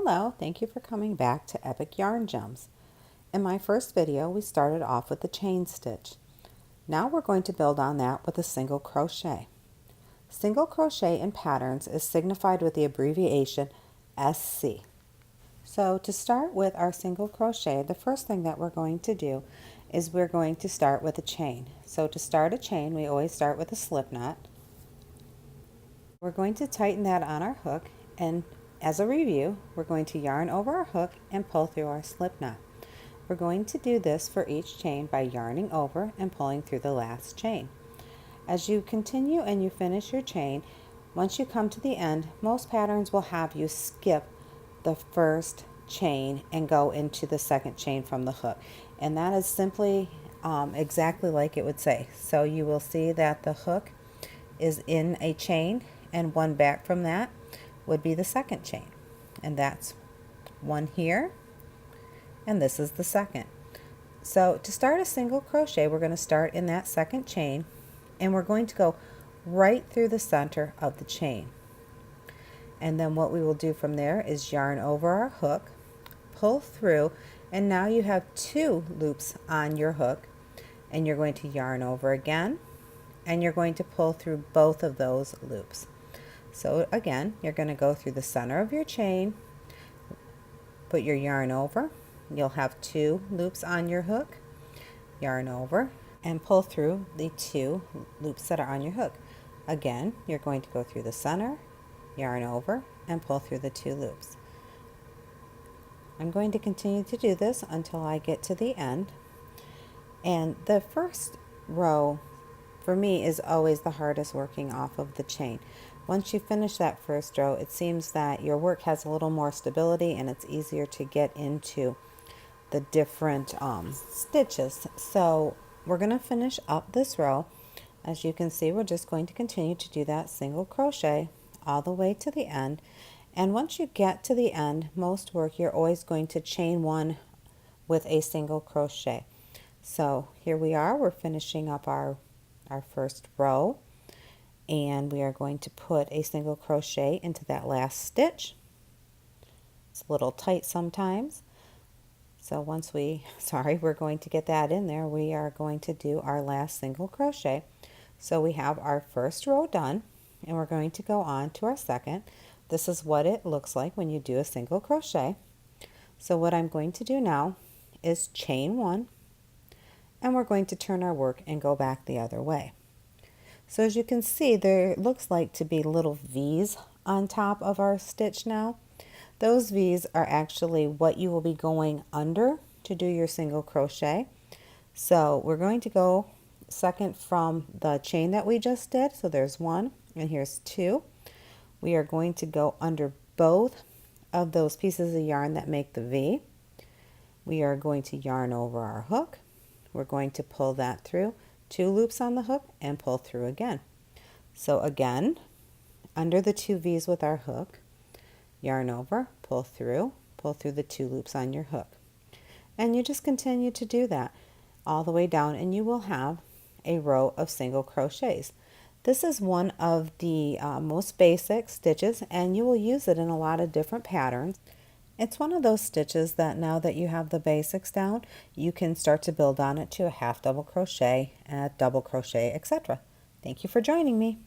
Hello, thank you for coming back to Epic Yarn Gems. In my first video, we started off with the chain stitch. Now we're going to build on that with a single crochet. Single crochet in patterns is signified with the abbreviation SC. So to start with our single crochet, the first thing that we're going to do is we're going to start with a chain. So to start a chain, we always start with a slip knot. We're going to tighten that on our hook, and as a review, we're going to yarn over our hook and pull through our slip knot. We're going to do this for each chain by yarning over and pulling through the last chain. As you continue and you finish your chain, once you come to the end, most patterns will have you skip the first chain and go into the second chain from the hook. And that is simply exactly like it would say. So you will see that the hook is in a chain, and one back from that would be the second chain, and that's one here, and this is the second. So to start a single crochet, we're going to start in that second chain, and we're going to go right through the center of the chain. And then what we will do from there is yarn over our hook, pull through, and now you have 2 loops on your hook, and you're going to yarn over again, and you're going to pull through both of those loops. So again, you're going to go through the center of your chain, put your yarn over, you'll have 2 loops on your hook, yarn over, and pull through the 2 loops that are on your hook. Again, you're going to go through the center, yarn over, and pull through the 2 loops. I'm going to continue to do this until I get to the end. And the first row for me is always the hardest working off of the chain. Once you finish that first row, it seems that your work has a little more stability and it's easier to get into the different stitches. So we're going to finish up this row. As you can see, we're just going to continue to do that single crochet all the way to the end. And once you get to the end, most work you're always going to chain 1 with a single crochet. So here we are, we're finishing up our first row, and we are going to put a single crochet into that last stitch. It's a little tight sometimes, so once we're going to get that in there, we are going to do our last single crochet. So we have our first row done, and we're going to go on to our second. This is what it looks like when you do a single crochet. So what I'm going to do now is chain 1, and we're going to turn our work and go back the other way. So as you can see, there looks like to be little V's on top of our stitch now. Those V's are actually what you will be going under to do your single crochet. So we're going to go second from the chain that we just did. So there's 1 and here's 2. We are going to go under both of those pieces of yarn that make the V. We are going to yarn over our hook. We're going to pull that through, 2 loops on the hook, and pull through again. So again, under the 2 V's with our hook, yarn over, pull through the 2 loops on your hook. And you just continue to do that all the way down, and you will have a row of single crochets. This is one of the most basic stitches, and you will use it in a lot of different patterns. It's one of those stitches that now that you have the basics down, you can start to build on it to a half double crochet, a double crochet, etc. Thank you for joining me.